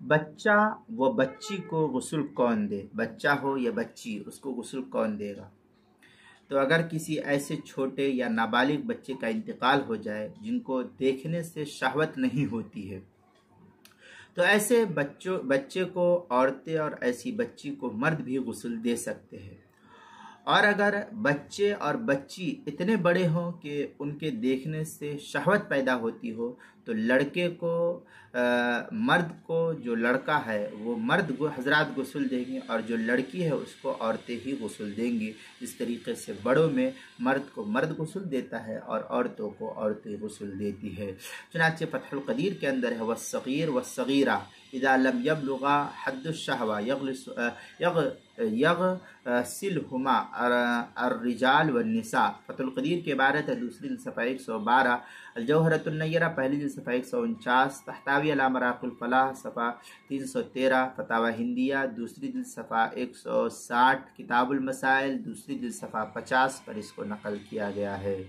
بچہ و بچی کو غسل کون دے؟ بچہ ہو یا بچی، اس کو غسل کون دے گا؟ تو اگر کسی ایسے چھوٹے یا نابالغ بچے کا انتقال ہو جائے جن کو دیکھنے سے شہوت نہیں ہوتی ہے، تو ایسے بچے کو عورتیں اور ایسی بچی کو مرد بھی غسل دے سکتے ہیں۔ اور اگر بچے اور بچی اتنے بڑے ہوں کہ ان کے دیکھنے سے شہوت پیدا ہوتی ہو، تو لڑکے کو مرد کو، جو لڑکا ہے وہ مرد حضرات غسل دیں گے، اور جو لڑکی ہے اس کو عورتیں ہی غسل دیں گی۔ اس طریقے سے بڑوں میں مرد کو مرد غسل دیتا ہے اور عورتوں کو عورتیں غسل دیتی ہے۔ چنانچہ فتح القدیر کے اندر ہے والصغیر والصغیرہ اذا لم یبلغا حد الشہوہ یغسلہما الرجال والنساء۔ فتح القدیر کی عبارت ہے، دوسری جلد صفحہ 112، الجوہرۃ النیرہ پہلی جلد صفحہ 149، تحتوی علی مراق الفلاح صفحہ 313، فتاوی ہندیہ دوسری جلد صفحہ 160، کتاب المسائل دوسری جلد صفحہ 50 پر اس کو نقل کیا گیا ہے۔